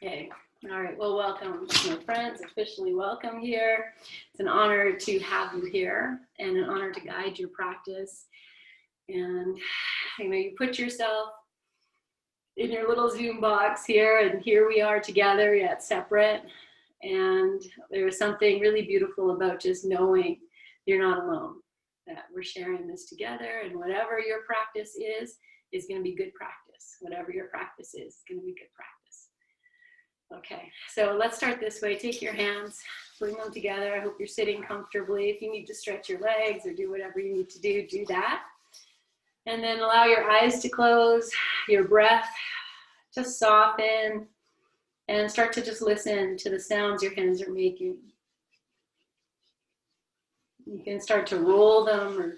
Okay. All right. Well, welcome, my friends. Officially welcome here. It's an honor to have you here and an honor to guide your practice. And you put yourself in your little Zoom box here, and here we are together, yet separate. And there's something really beautiful about just knowing you're not alone, that we're sharing this together, and whatever your practice is going to be good practice. Whatever your practice is going to be good practice. Okay, so let's start this way. Take your hands, bring them together. I hope you're sitting comfortably. If you need to stretch your legs or do whatever you need to do that. And then allow your eyes to close, your breath to soften, and start to just listen to the sounds your hands are making. You can start to roll them or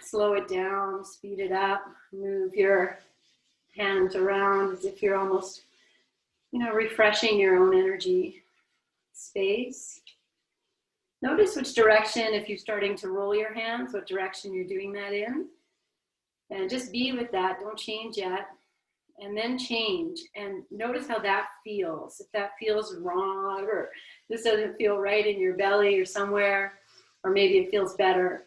slow it down, speed it up, move your hands around as if you're almost refreshing your own energy space. Notice which direction, if you're starting to roll your hands, what direction you're doing that in. And just be with that, don't change yet. And then change and notice how that feels. If that feels wrong or this doesn't feel right in your belly or somewhere, or maybe it feels better.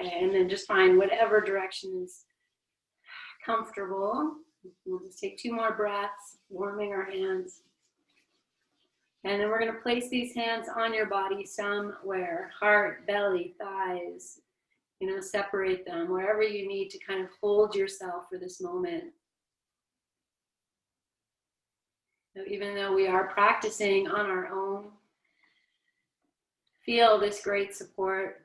Okay, and then just find whatever direction is comfortable. We'll just take 2 more breaths, warming our hands. And then we're going to place these hands on your body somewhere, heart, belly, thighs, separate them, wherever you need to kind of hold yourself for this moment. So even though we are practicing on our own, feel this great support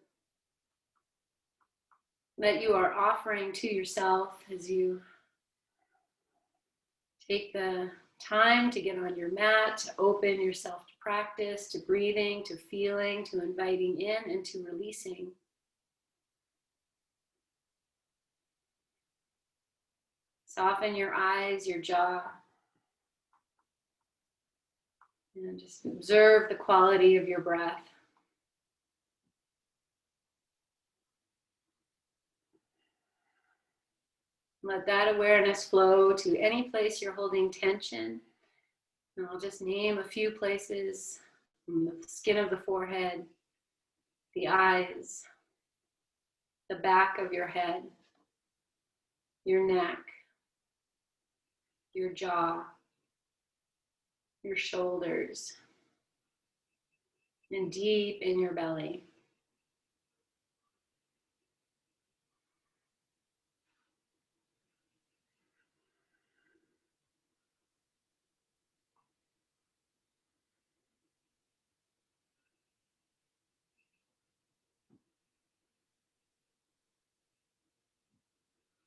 that you are offering to yourself as you take the time to get on your mat, to open yourself to practice, to breathing, to feeling, to inviting in, and to releasing. Soften your eyes, your jaw, and just observe the quality of your breath. Let that awareness flow to any place you're holding tension. And I'll just name a few places: the skin of the forehead, the eyes, the back of your head, your neck, your jaw, your shoulders, and deep in your belly.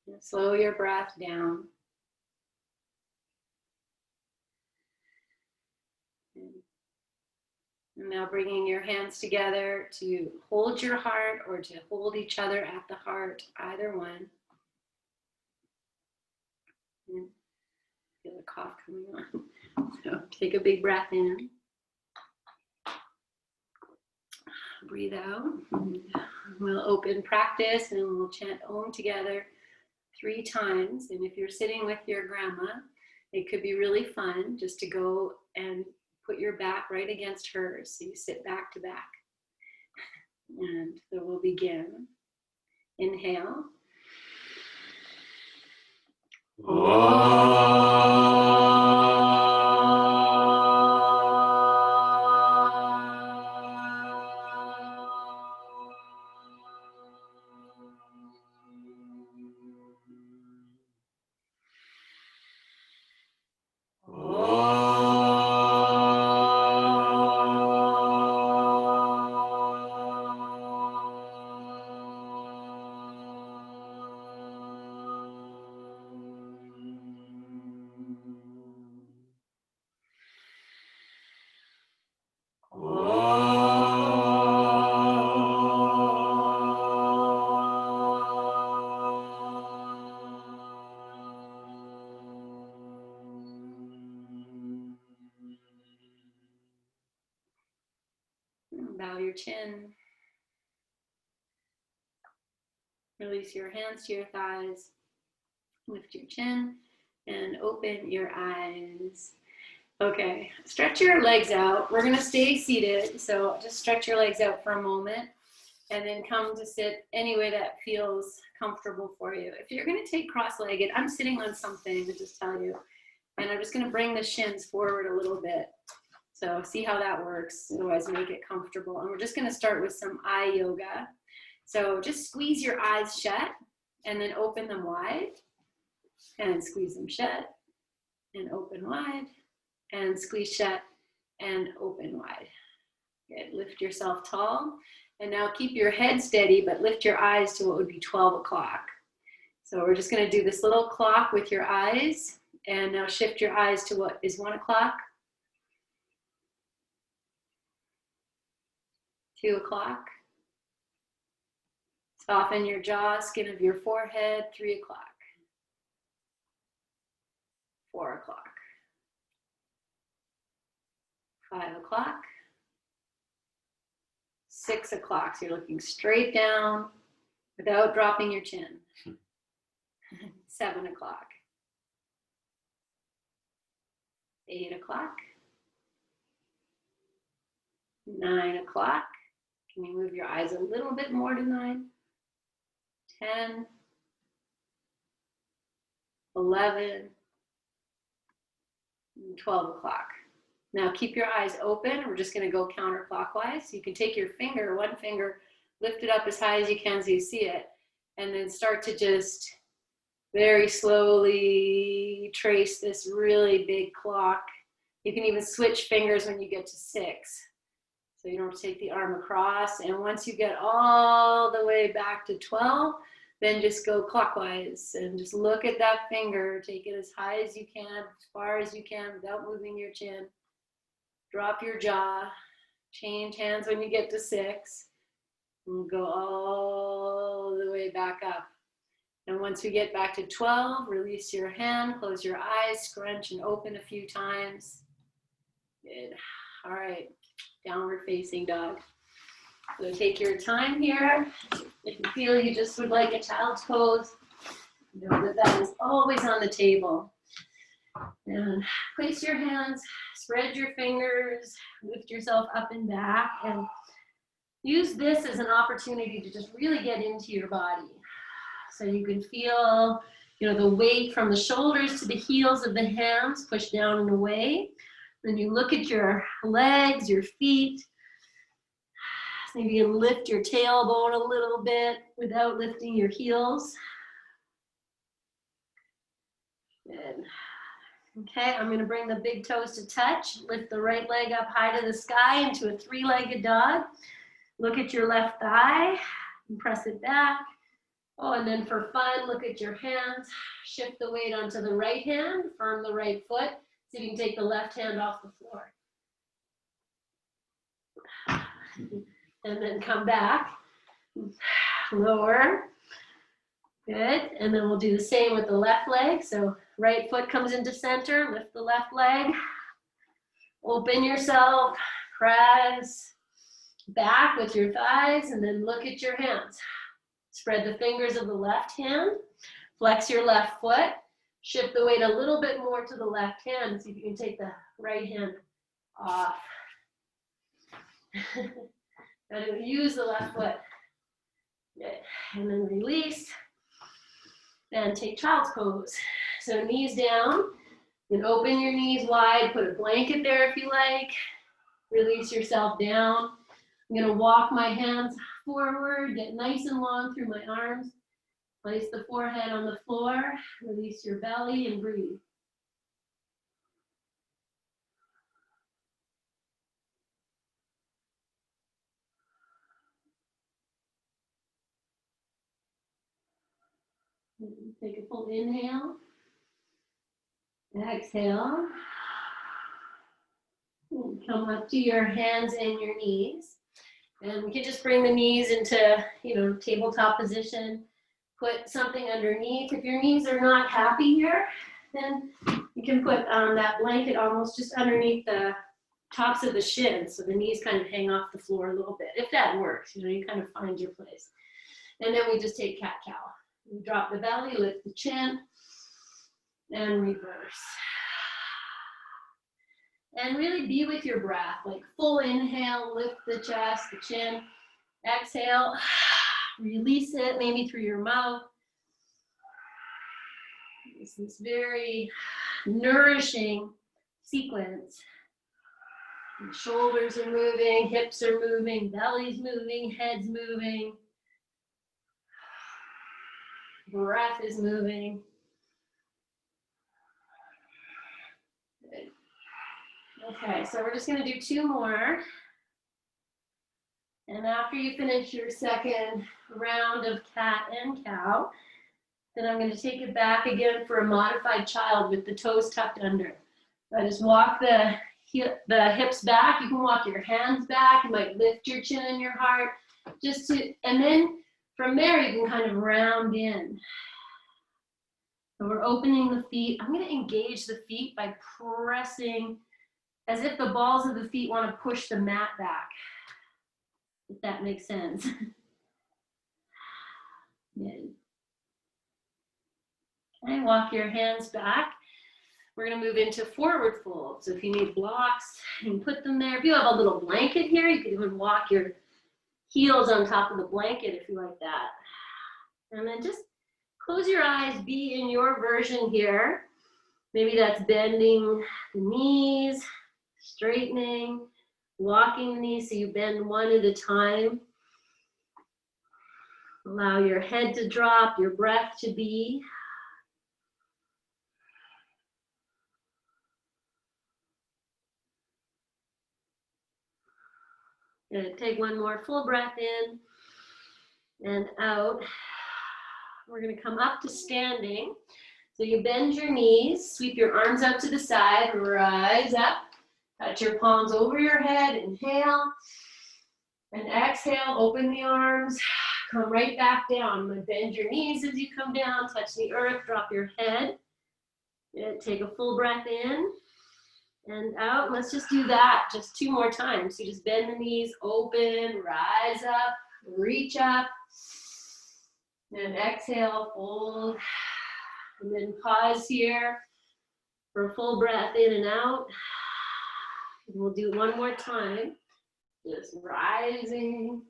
And slow your breath down. And now bringing your hands together to hold your heart or to hold each other at the heart, either one. And feel a cough coming on. So take a big breath in. Breathe out. We'll open practice and we'll chant Om together 3 times. And if you're sitting with your grandma, it could be really fun just to go and put your back right against hers. So you sit back to back. And so we'll begin. Inhale. Bow your chin. Release your hands to your thighs. Lift your chin and open your eyes. Okay, stretch your legs out. We're gonna stay seated, so just stretch your legs out for a moment and then come to sit any way that feels comfortable for you. If you're gonna take cross-legged, I'm sitting on something to just tell you, and I'm just gonna bring the shins forward a little bit. So see how that works, otherwise make it comfortable. And we're just gonna start with some eye yoga. So just squeeze your eyes shut and then open them wide and squeeze them shut and open wide and squeeze shut and open wide. Good, lift yourself tall. And now keep your head steady, but lift your eyes to what would be 12 o'clock. So we're just gonna do this little clock with your eyes, and now shift your eyes to what is 1 o'clock, 2 o'clock. Soften your jaw, skin of your forehead, 3 o'clock, 4 o'clock, 5 o'clock, 6 o'clock. So you're looking straight down without dropping your chin. 7 o'clock, 8 o'clock, 9 o'clock. Can you move your eyes a little bit more to 9? 10, 11, 12 o'clock. Now keep your eyes open. We're just going to go counterclockwise. You can take your finger, one finger, lift it up as high as you can so you see it, and then start to just very slowly trace this really big clock. You can even switch fingers when you get to 6. So you don't take the arm across. And once you get all the way back to 12, then just go clockwise and just look at that finger. Take it as high as you can, as far as you can without moving your chin. Drop your jaw. Change hands when you get to 6. And go all the way back up. And once we get back to 12, release your hand, close your eyes, scrunch and open a few times. Good. All right, downward facing dog. So take your time here. If you feel you just would like a child's pose, know that that is always on the table. And place your hands, spread your fingers, lift yourself up and back, and use this as an opportunity to just really get into your body. So you can feel, the weight from the shoulders to the heels of the hands, push down and away. Then you look at your legs, your feet. Maybe you lift your tailbone a little bit without lifting your heels. Good. Okay, I'm going to bring the big toes to touch. Lift the right leg up high to the sky into a 3-legged dog. Look at your left thigh and press it back. Oh, and then for fun, look at your hands. Shift the weight onto the right hand, firm the right foot, so you can take the left hand off the floor. And then come back, lower. Good, and then we'll do the same with the left leg. So right foot comes into center, lift the left leg, open yourself, press back with your thighs, and then look at your hands. Spread the fingers of the left hand, flex your left foot, shift the weight a little bit more to the left hand and see if you can take the right hand off. Now use the left foot. Good. And then release. And take child's pose. So knees down, and open your knees wide, put a blanket there if you like. Release yourself down. I'm going to walk my hands forward, get nice and long through my arms. Place the forehead on the floor, release your belly and breathe. Take a full inhale. Exhale. Come up to your hands and your knees. And we can just bring the knees into, tabletop position. Put something underneath. If your knees are not happy here, then you can put that blanket almost just underneath the tops of the shins, so the knees kind of hang off the floor a little bit. If that works, you kind of find your place. And then we just take cat-cow. We drop the belly, lift the chin, and reverse. And really be with your breath, like full inhale, lift the chest, the chin. Exhale, release it, maybe through your mouth. This is very nourishing sequence. The shoulders are moving, hips are moving, belly's moving, head's moving. Breath is moving. Good. Okay, so we're just going to do 2 more. And after you finish your second round of cat and cow, then I'm going to take it back again for a modified child with the toes tucked under. I just walk the hips back. You can walk your hands back. You might lift your chin and your heart. And then from there, you can kind of round in. So we're opening the feet. I'm going to engage the feet by pressing as if the balls of the feet want to push the mat back, if that makes sense. Good. Okay, walk your hands back. We're going to move into forward fold. So if you need blocks, you can put them there. If you have a little blanket here, you can even walk your heels on top of the blanket if you like that. And then just close your eyes, be in your version here. Maybe that's bending the knees, straightening, walking the knees so you bend one at a time. Allow your head to drop, your breath to be. Good. Take one more full breath in and out. We're going to come up to standing. So you bend your knees, sweep your arms out to the side, rise up, touch your palms over your head, inhale, and exhale, open the arms, come right back down. Bend your knees as you come down, touch the earth, drop your head. And take a full breath in and out. Let's just do that just 2 more times. So you just bend the knees, open, rise up, reach up, and exhale, fold. And then pause here for a full breath in and out. And we'll do 1 more time. Just rising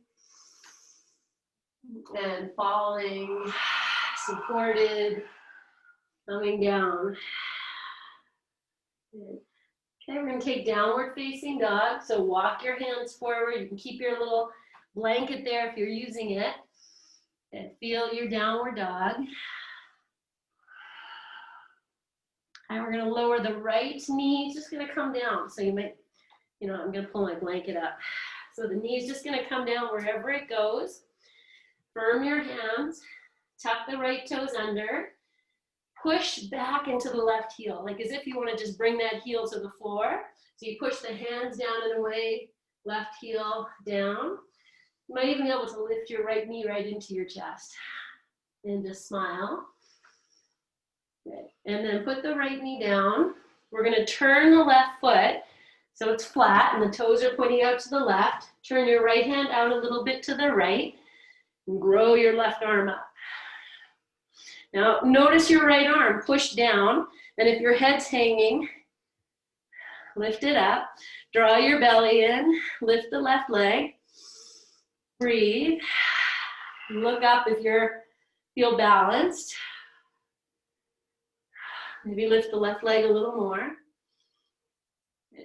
and falling, supported, coming down. Good. Okay, we're going to take downward facing dog. So walk your hands forward. You can keep your little blanket there if you're using it. And feel your downward dog. And we're going to lower the right knee. It's just going to come down. So you might, I'm going to pull my blanket up. So the knee is just going to come down wherever it goes. Firm your hands. Tuck the right toes under. Push back into the left heel, like as if you want to just bring that heel to the floor. So you push the hands down and away, left heel down. You might even be able to lift your right knee right into your chest. And just smile. Good. And then put the right knee down. We're going to turn the left foot so it's flat and the toes are pointing out to the left. Turn your right hand out a little bit to the right and grow your left arm up. Now, notice your right arm, push down, and if your head's hanging, lift it up, draw your belly in, lift the left leg, breathe, look up if you feel balanced, maybe lift the left leg a little more,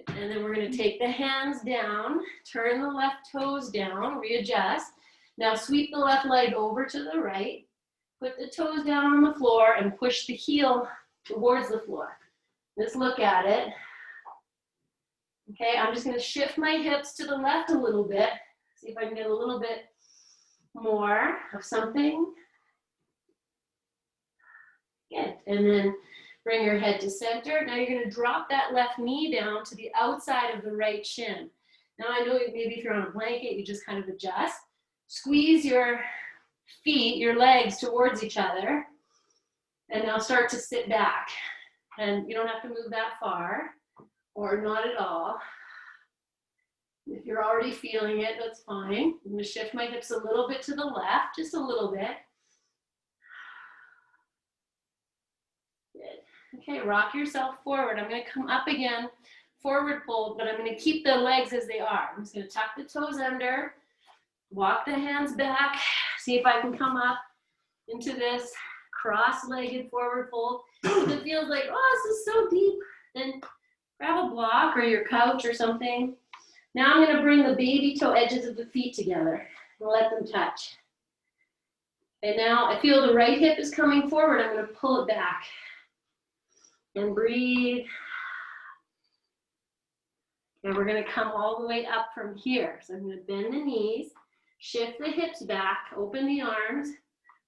and then we're going to take the hands down, turn the left toes down, readjust, now sweep the left leg over to the right, put the toes down on the floor and push the heel towards the floor. Just look at it. Okay, I'm just going to shift my hips to the left a little bit. See if I can get a little bit more of something. Good. And then bring your head to center. Now you're going to drop that left knee down to the outside of the right shin. Now I know maybe if you're on a blanket, you just kind of adjust. Squeeze your feet, your legs towards each other, and now start to sit back. And you don't have to move that far, or not at all. If you're already feeling it, that's fine. I'm going to shift my hips a little bit to the left, just a little bit. Good. Okay, rock yourself forward. I'm going to come up again, forward fold, but I'm going to keep the legs as they are. I'm just going to tuck the toes under, walk the hands back, see if I can come up into this cross-legged forward fold. If it feels like, oh, this is so deep, then grab a block or your couch or something. Now I'm going to bring the baby toe edges of the feet together and let them touch. And now I feel the right hip is coming forward. I'm going to pull it back and breathe. And we're going to come all the way up from here. So I'm going to bend the knees, shift the hips back, open the arms,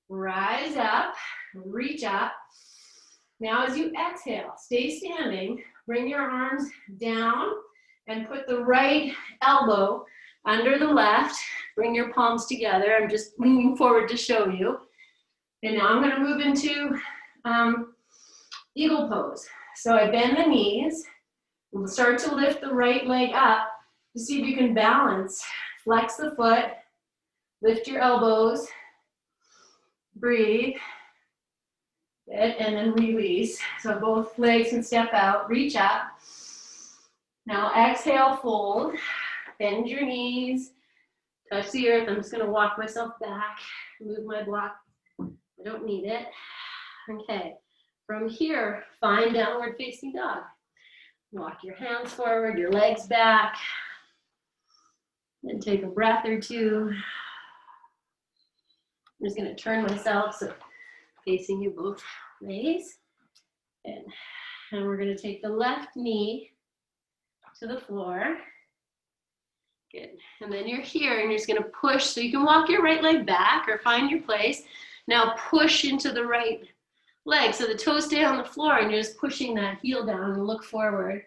rise up, reach up. Now as you exhale, stay standing, bring your arms down and put the right elbow under the left. Bring your palms together. I'm just leaning forward to show you. And now I'm going to move into eagle pose. So I bend the knees. We'll start to lift the right leg up to see if you can balance. Flex the foot, lift your elbows, breathe, and then release. So both legs can step out, reach up. Now exhale, fold, bend your knees, touch the earth. I'm just going to walk myself back, move my block. I don't need it. Okay, from here, find downward facing dog. Walk your hands forward, your legs back. Then take a breath or two. I'm just going to turn myself so facing you both ways. And we're going to take the left knee to the floor. Good. And then you're here and you're just going to push. So you can walk your right leg back or find your place. Now push into the right leg. So the toes stay on the floor and you're just pushing that heel down and look forward.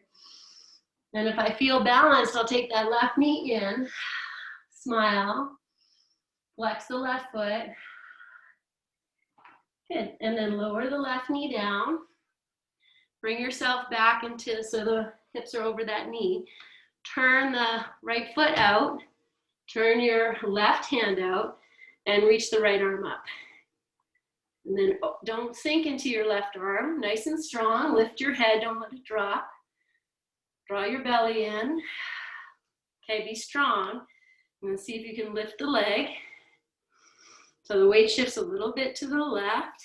And if I feel balanced, I'll take that left knee in, smile, flex the left foot. Good. And then lower the left knee down. Bring yourself back into, so the hips are over that knee. Turn the right foot out. Turn your left hand out and reach the right arm up. And then don't sink into your left arm. Nice and strong. Lift your head. Don't let it drop. Draw your belly in. Okay, be strong. And then see if you can lift the leg. So the weight shifts a little bit to the left.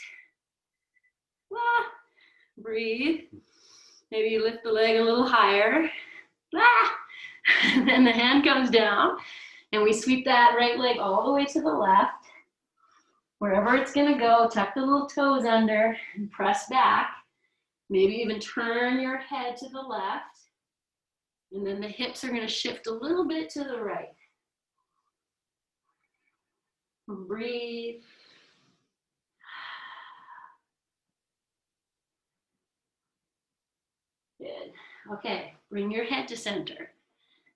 Breathe. Maybe you lift the leg a little higher. And then the hand comes down. And we sweep that right leg all the way to the left. Wherever it's going to go, tuck the little toes under and press back. Maybe even turn your head to the left. And then the hips are going to shift a little bit to the right. Breathe. Good. Okay, bring your head to center.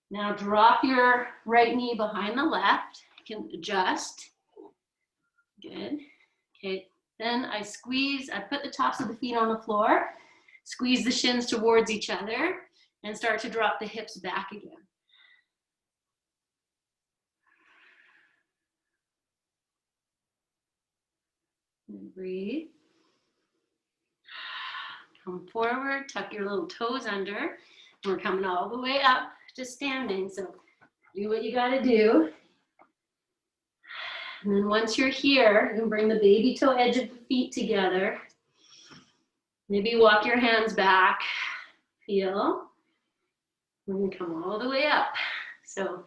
Now drop your right knee behind the left. You can adjust. Good. Okay, then I squeeze, I put the tops of the feet on the floor, squeeze the shins towards each other, and start to drop the hips back again. And breathe. Come forward, tuck your little toes under. We're coming all the way up to standing, so do what you gotta do. And then once you're here, you can bring the baby toe edge of the feet together. Maybe walk your hands back, feel. We're gonna come all the way up. So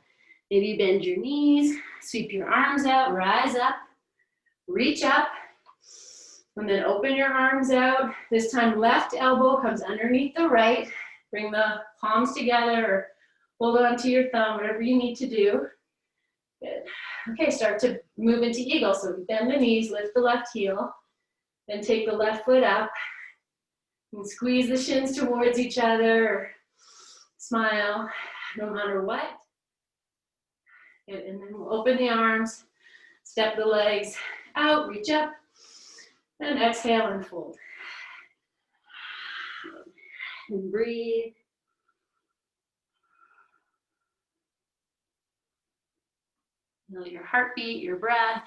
maybe bend your knees, sweep your arms out, rise up, reach up, and then open your arms out. This time left elbow comes underneath the right. Bring the palms together or hold on to your thumb, whatever you need to do. Good. Okay, start to move into eagle. So bend the knees, lift the left heel, then take the left foot up and squeeze the shins towards each other. Smile, no matter what. Good. And then we'll open the arms, step the legs out, reach up, and exhale and fold. And breathe. Feel your heartbeat, your breath.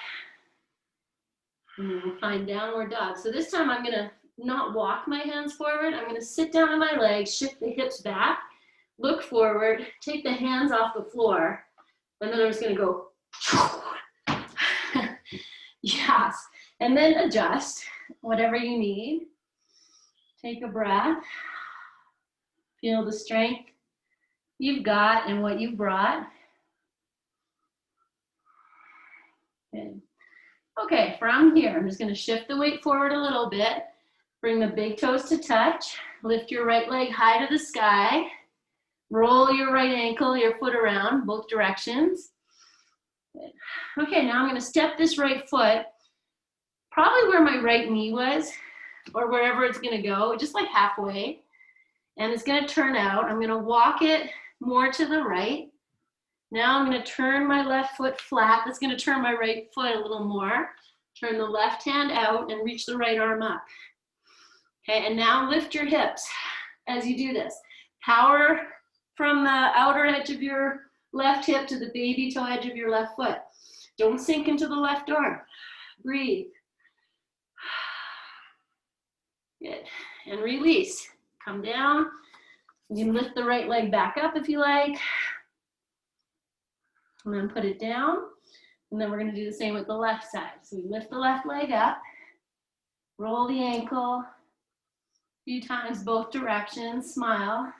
And then we'll find downward dog. So this time I'm going to not walk my hands forward. I'm gonna sit down on my legs, shift the hips back, look forward, take the hands off the floor, and then I'm just gonna go, yes. And then adjust, whatever you need. Take a breath. Feel the strength you've got and what you've brought. Good. Okay, from here, I'm just gonna shift the weight forward a little bit. Bring the big toes to touch. Lift your right leg high to the sky. Roll your right ankle, your foot around, both directions. Good. Okay, now I'm gonna step this right foot, probably where my right knee was, or wherever it's gonna go, just like halfway. And it's gonna turn out. I'm gonna walk it more to the right. Now I'm gonna turn my left foot flat. That's gonna turn my right foot a little more. Turn the left hand out and reach the right arm up. Okay, and now lift your hips as you do this. Power from the outer edge of your left hip to the baby toe edge of your left foot. Don't sink into the left arm. Breathe. Good, and release. Come down. You can lift the right leg back up if you like. And then put it down. And then we're gonna do the same with the left side. So we lift the left leg up, roll the ankle, a few times both directions, smile.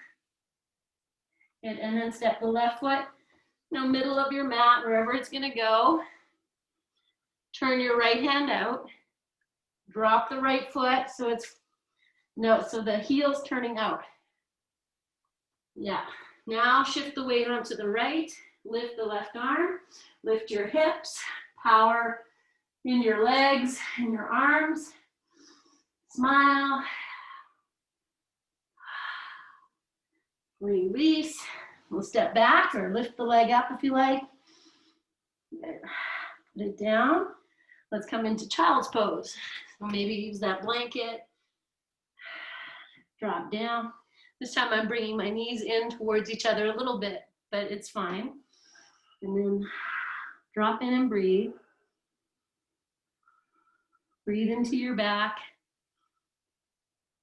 Good. And then step the left foot, middle of your mat, wherever it's gonna go. Turn your right hand out. Drop the right foot so so the heel's turning out. Yeah. Now shift the weight onto the right. Lift the left arm. Lift your hips. Power in your legs and your arms. Smile. Release. We'll step back or lift the leg up if you like. Put it down. Let's come into child's pose. So maybe use that blanket. Drop down. This time I'm bringing my knees in towards each other a little bit, but it's fine. And then drop in and breathe. Breathe into your back.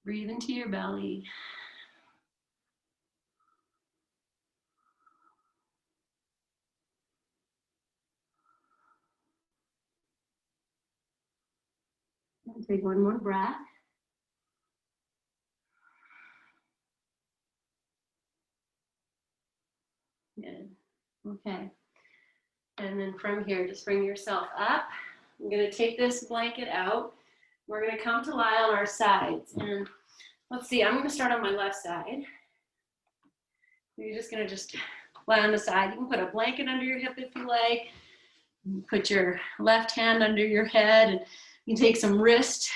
Breathe into your belly. And take one more breath. Good. Okay. And then from here, just bring yourself up. I'm going to take this blanket out. We're going to come to lie on our sides. And let's see, I'm going to start on my left side. You're just going to lie on the side. You can put a blanket under your hip if you like. Put your left hand under your head. And you can take some wrist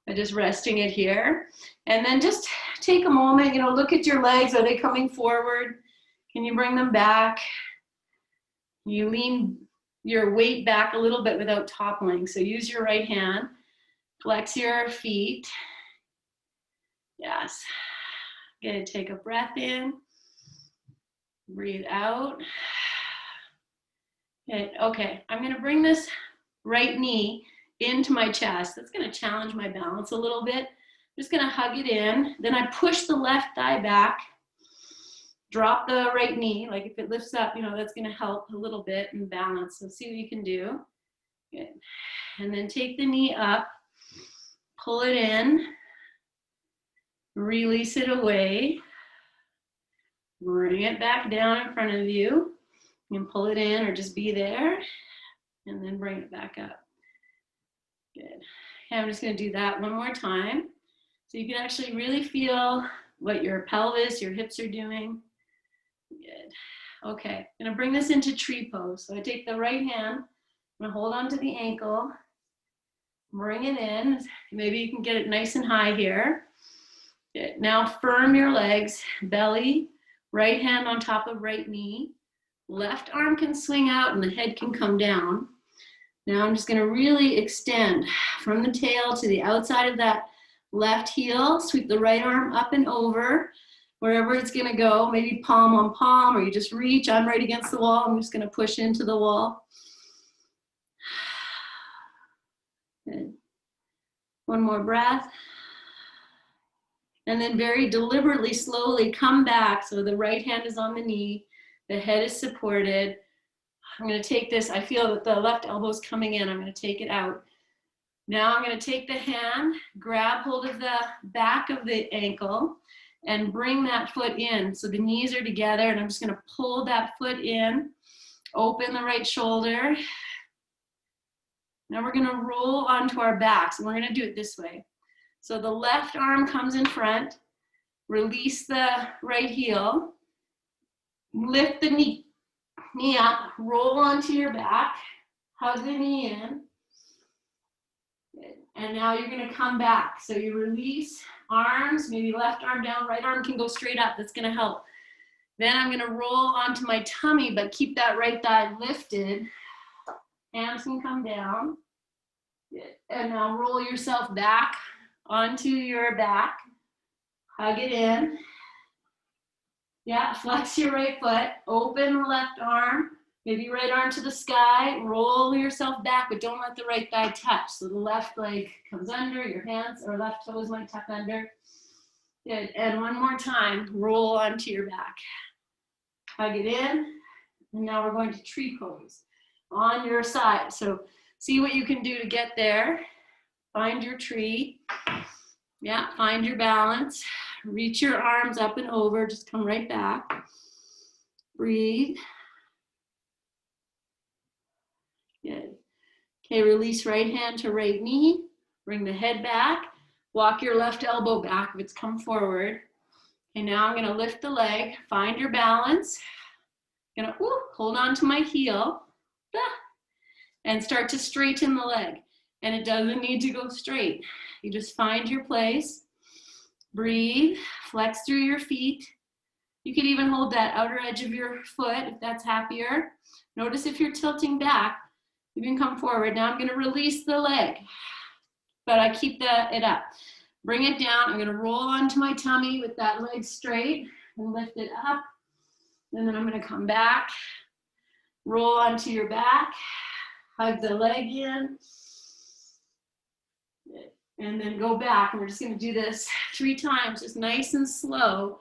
by just resting it here. And then just take a moment, look at your legs. Are they coming forward? Can you bring them back? You lean your weight back a little bit without toppling. So use your right hand. Flex your feet. Yes. Good. Take a breath in. Breathe out. Good. Okay. I'm going to bring this right knee into my chest. That's going to challenge my balance a little bit. I'm just going to hug it in. Then I push the left thigh back. Drop the right knee, like if it lifts up, that's gonna help a little bit in balance. So see what you can do. Good. And then take the knee up, pull it in, release it away, bring it back down in front of you. You can pull it in or just be there, and then bring it back up. Good. Okay, I'm just gonna do that one more time. So you can actually really feel what your pelvis, your hips are doing. Good. Okay, I'm gonna bring this into tree pose. So I take the right hand, I'm gonna hold on to the ankle, bring it in. Maybe you can get it nice and high here. Good. Now firm your legs, belly, right hand on top of right knee. Left arm can swing out and the head can come down. Now I'm just gonna really extend from the tail to the outside of that left heel. Sweep the right arm up and over. Wherever it's gonna go, maybe palm on palm, or you just reach. I'm right against the wall. I'm just gonna push into the wall. Good. One more breath. And then very deliberately, slowly come back. So the right hand is on the knee, the head is supported. I'm going to take this, I feel that the left elbow is coming in, I'm going to take it out. Now I'm going to take the hand, grab hold of the back of the ankle, and bring that foot in. So the knees are together, and I'm just going to pull that foot in, open the right shoulder. Now we're going to roll onto our backs, and we're going to do it this way. So the left arm comes in front, release the right heel, lift the knee up, roll onto your back, hug the knee in. Good. And now you're going to come back. So you release arms, maybe left arm down, right arm can go straight up. That's going to help. Then I'm going to roll onto my tummy, but keep that right thigh lifted. Hands can come down. Good. And now roll yourself back onto your back. Hug it in. Yeah, flex your right foot. Open the left arm. Maybe right arm to the sky. Roll yourself back, but don't let the right thigh touch. So the left leg comes under, your hands or left toes might tuck under. Good. And one more time, roll onto your back. Hug it in. And now we're going to tree pose on your side. So see what you can do to get there. Find your tree. Yeah, find your balance. Reach your arms up and over. Just come right back. Breathe. Good. Okay, release right hand to right knee. Bring the head back. Walk your left elbow back if it's come forward. Okay, now I'm going to lift the leg. Find your balance. I'm going to hold on to my heel. And start to straighten the leg. And it doesn't need to go straight. You just find your place. Breathe. Flex through your feet. You could even hold that outer edge of your foot if that's happier. Notice if you're tilting back, you can come forward. Now I'm going to release the leg, but I keep it up. Bring it down. I'm going to roll onto my tummy with that leg straight and lift it up. And then I'm going to come back, roll onto your back, hug the leg in, and then go back. And we're just going to do this 3 times, just nice and slow,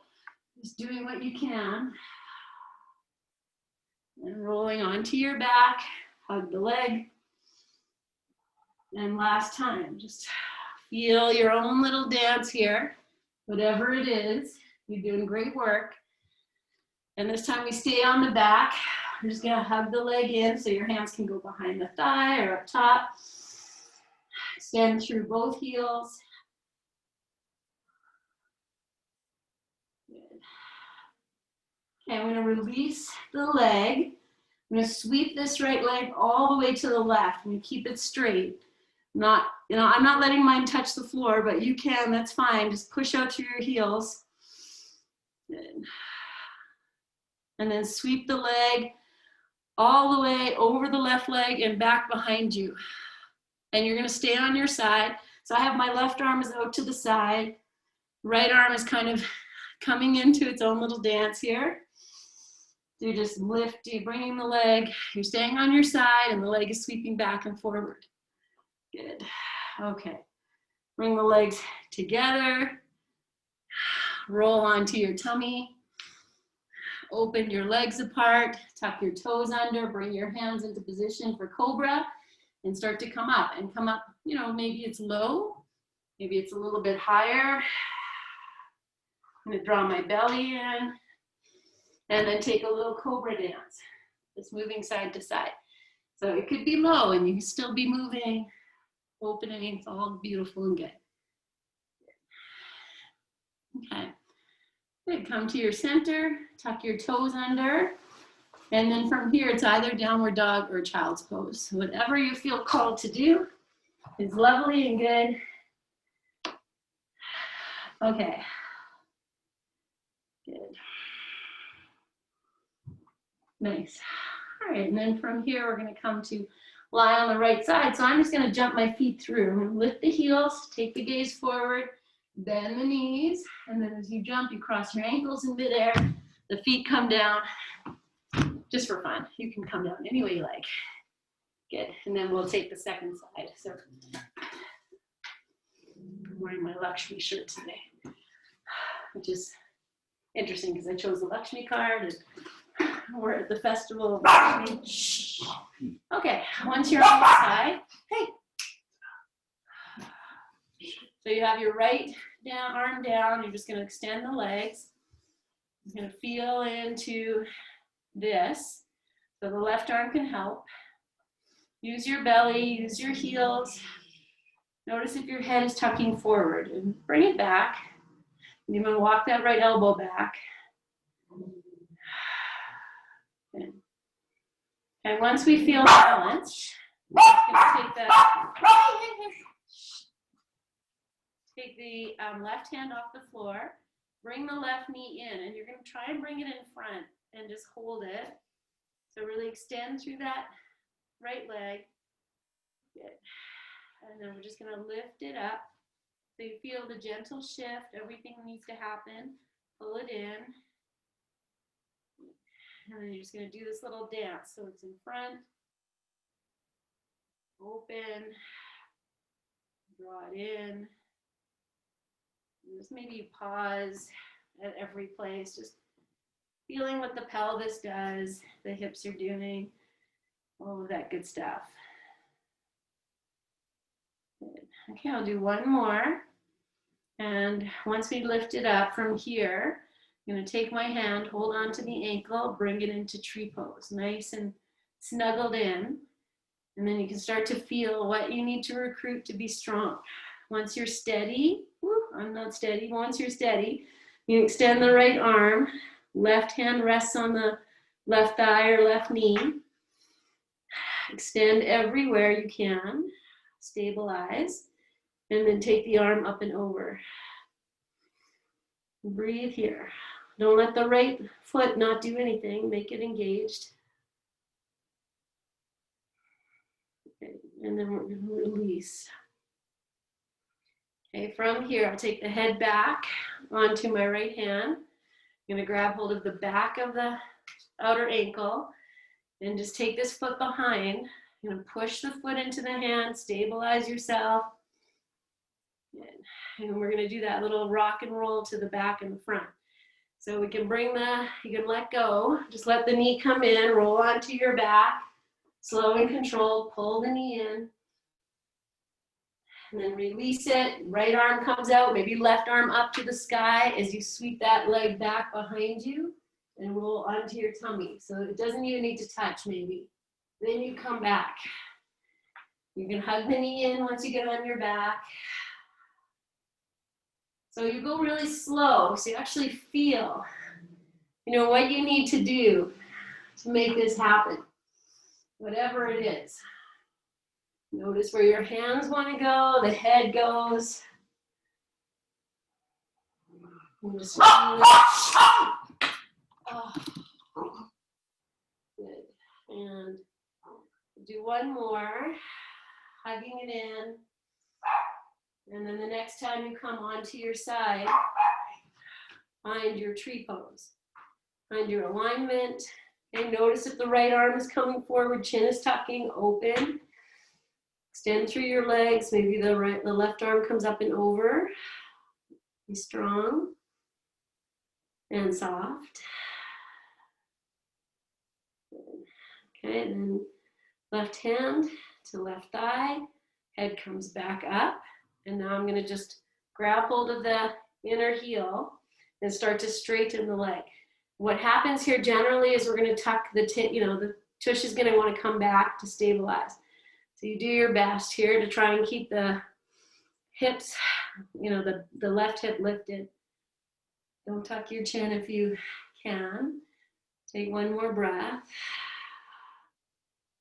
just doing what you can. And rolling onto your back, hug the leg. And last time, just feel your own little dance here. Whatever it is, you're doing great work. And this time we stay on the back. We're just gonna hug the leg in so your hands can go behind the thigh or up top. Extend through both heels. Good. Okay, I'm gonna release the leg. I'm gonna sweep this right leg all the way to the left. I'm gonna keep it straight. I'm not letting mine touch the floor, but you can, that's fine. Just push out through your heels. Good. And then sweep the leg all the way over the left leg and back behind you. And you're gonna stay on your side. So I have my left arm is out to the side. Right arm is kind of coming into its own little dance here. So you just lift, you're bringing the leg, you're staying on your side and the leg is sweeping back and forward. Good. Okay. Bring the legs together. Roll onto your tummy. Open your legs apart. Tuck your toes under. Bring your hands into position for cobra and start to come up. And come up, maybe it's low. Maybe it's a little bit higher. I'm going to draw my belly in. And then take a little cobra dance. Just moving side to side. So it could be low and you can still be moving. Opening, it's all beautiful and good. Okay, good. Come to your center, tuck your toes under, and then from here it's either downward dog or child's pose. So whatever you feel called to do is lovely and good. Okay, good. Nice. All right, and then from here we're going to come to lie on the right side. So I'm just going to jump my feet through. I'm going to lift the heels, take the gaze forward, bend the knees, and then as you jump, you cross your ankles in midair. The feet come down, just for fun. You can come down any way you like. Good. And then we'll take the second side. So I'm wearing my luxury shirt today. which is interesting because I chose the Lakshmi card and we're at the festival. Okay, once you're on the side, hey. So you have your right arm down, you're just going to extend the legs. You're going to feel into this. So the left arm can help. Use your belly, use your heels. Notice if your head is tucking forward and bring it back. And you're going to walk that right elbow back. Okay. And once we feel balanced, we're just going to take the left hand off the floor, bring the left knee in, and you're going to try and bring it in front and just hold it. So really extend through that right leg. Good. And then we're just going to lift it up. So you feel the gentle shift. Everything needs to happen. Pull it in. And then you're just going to do this little dance. So it's in front, open, draw it in. Just maybe pause at every place, just feeling what the pelvis does, the hips are doing, all of that good stuff. Good. Okay, I'll do one more. And once we lift it up from here, I'm going to take my hand, hold on to the ankle, bring it into tree pose, nice and snuggled in. And then you can start to feel what you need to recruit to be strong. Once you're steady, I'm not steady, once you're steady, you extend the right arm, left hand rests on the left thigh or left knee. Extend everywhere you can, stabilize, and then take the arm up and over. Breathe here. Don't let the right foot not do anything, make it engaged. Okay, and then we're going to release. Okay, from here, I'll take the head back onto my right hand. I'm going to grab hold of the back of the outer ankle and just take this foot behind. I'm going to push the foot into the hand, stabilize yourself. And we're going to do that little rock and roll to the back and the front. So we can bring you can let go, just let the knee come in, roll onto your back, slow and controlled, pull the knee in. And then release it, right arm comes out, maybe left arm up to the sky as you sweep that leg back behind you and roll onto your tummy. So it doesn't even need to touch maybe. Then you come back. You can hug the knee in once you get on your back. So you go really slow, so you actually feel, what you need to do to make this happen, whatever it is. Notice where your hands want to go, the head goes. And just feel it. Oh. Good. And do one more, hugging it in. And then the next time you come onto your side, find your tree pose. Find your alignment. And notice if the right arm is coming forward, chin is tucking, open. Extend through your legs. Maybe the left arm comes up and over. Be strong and soft. Okay, and then left hand to left thigh. Head comes back up. And now I'm going to just grab hold of the inner heel and start to straighten the leg. What happens here generally is we're going to tuck the tush is going to want to come back to stabilize. So you do your best here to try and keep the hips, the left hip lifted. Don't tuck your chin if you can. Take one more breath.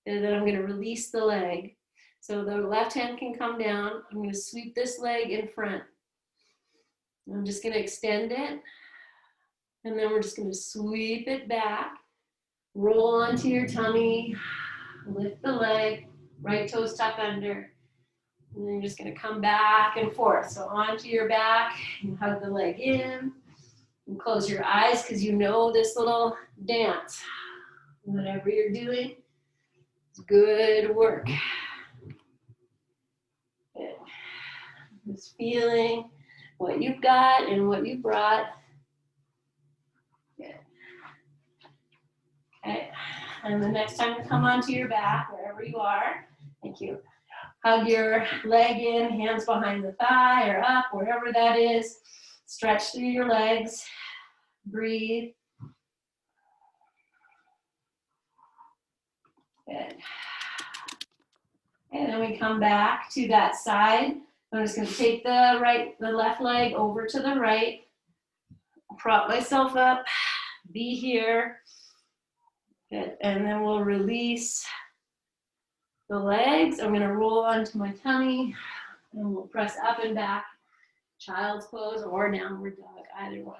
And then I'm going to release the leg. So the left hand can come down. I'm going to sweep this leg in front. I'm just going to extend it. And then we're just going to sweep it back. Roll onto your tummy. Lift the leg. Right toes tuck under. And then you're just going to come back and forth. So onto your back. And hug the leg in. And close your eyes because you know this little dance. Whatever you're doing, it's good work. Just feeling what you've got and what you brought And the next time you come onto your back, wherever you are, thank you. Hug your leg in, hands behind the thigh or up, wherever that is. Stretch through your legs. Breathe. Good. And then we come back to that side. I'm just going to take the left leg over to the right. Prop myself up. Be here. Good. And then we'll release the legs. I'm going to roll onto my tummy. And we'll press up and back. Child's pose or downward dog, either one.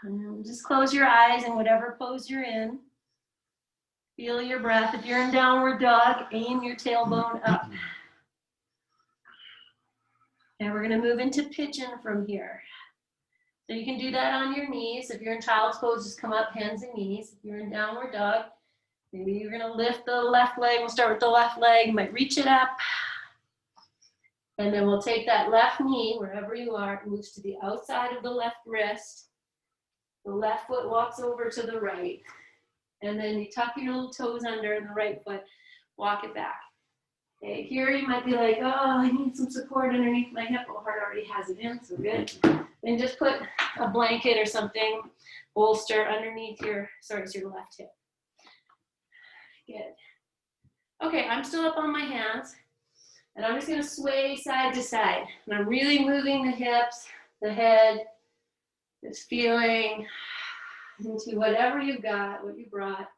And just close your eyes in whatever pose you're in. Feel your breath. If you're in downward dog, aim your tailbone up. And we're going to move into pigeon from here. So you can do that on your knees. If you're in child's pose, just come up, hands and knees. If you're in downward dog, maybe you're going to lift the left leg. We'll start with the left leg. You might reach it up. And then we'll take that left knee, wherever you are, it moves to the outside of the left wrist. The left foot walks over to the right. And then you tuck your little toes under and the right foot, walk it back. Okay, here you might be like, oh, I need some support underneath my hip. Well, heart already has it in, so good. Then just put a blanket or something, bolster underneath your left hip. Good. Okay, I'm still up on my hands. And I'm just going to sway side to side. And I'm really moving the hips, the head, just feeling into whatever you've got, what you brought.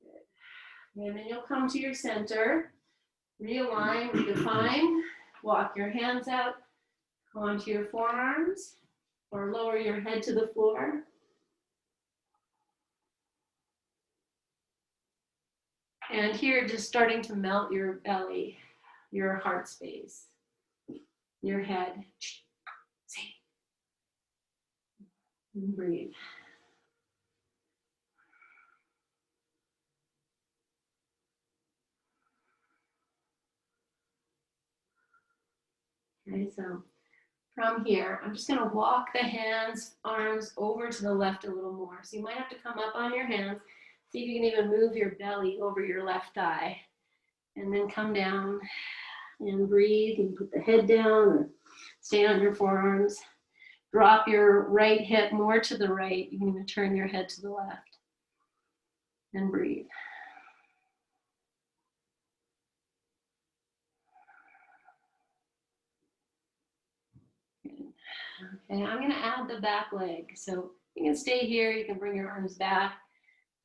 Good. And then you'll come to your center, realign, redefine, walk your hands out onto your forearms, or lower your head to the floor. And here, just starting to melt your belly, your heart space, your head. And breathe. Okay, so from here, I'm just going to walk the hands, arms over to the left a little more. So you might have to come up on your hands. See if you can even move your belly over your left thigh. And then come down and breathe. You can put the head down or stay on your forearms. Drop your right hip more to the right. You can even turn your head to the left. And breathe. Okay, I'm going to add the back leg. So you can stay here. You can bring your arms back.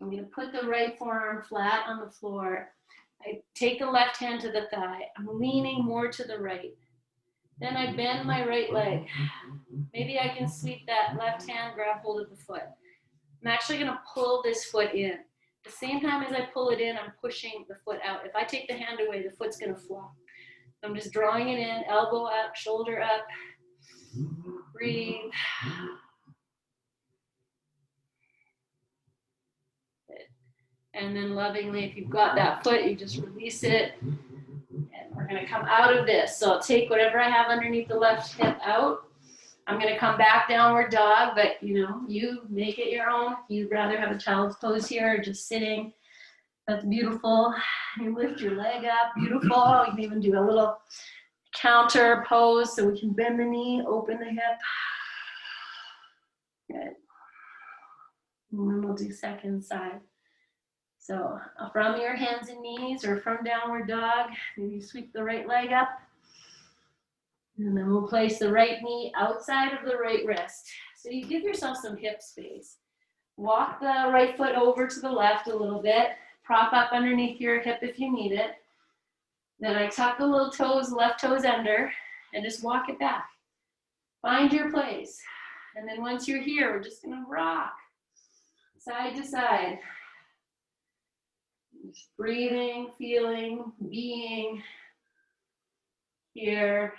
I'm going to put the right forearm flat on the floor. I take the left hand to the thigh. I'm leaning more to the right. Then I bend my right leg. Maybe I can sweep that left hand, grab hold of the foot. I'm actually going to pull this foot in. At the same time as I pull it in, I'm pushing the foot out. If I take the hand away, the foot's going to flop. I'm just drawing it in, elbow up, shoulder up. Breathe. And then lovingly, if you've got that foot, you just release it. And we're going to come out of this. So I'll take whatever I have underneath the left hip out. I'm going to come back downward dog, but you make it your own. If you'd rather have a child's pose here or just sitting, that's beautiful. You lift your leg up, beautiful. You can even do a little counter pose so we can bend the knee, open the hip. Good. And then we'll do second side. So from your hands and knees or from downward dog, maybe sweep the right leg up. And then we'll place the right knee outside of the right wrist. So you give yourself some hip space. Walk the right foot over to the left a little bit. Prop up underneath your hip if you need it. Then I tuck the little toes, left toes under, and just walk it back. Find your place. And then once you're here, we're just gonna rock side to side. Just breathing, feeling, being here.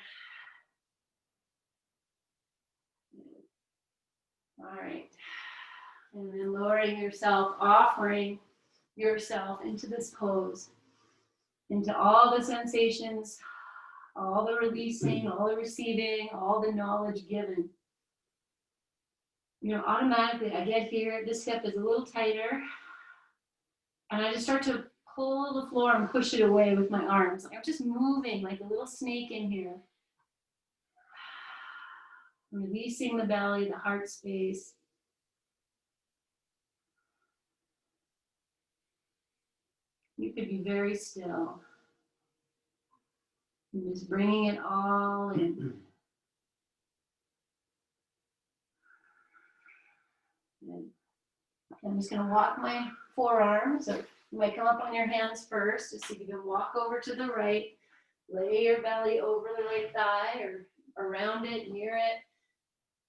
All right. And then lowering yourself, offering yourself into this pose, into all the sensations, all the releasing, all the receiving, all the knowledge given. You know, automatically I get here, this hip is a little tighter, and I just start to pull the floor and push it away with my arms. Like I'm just moving like a little snake in here. Releasing the belly, the heart space. You could be very still. And just bringing it all in. And I'm just going to walk my forearms. So you might come up on your hands first, just so you can walk over to the right. Lay your belly over the right thigh or around it, near it.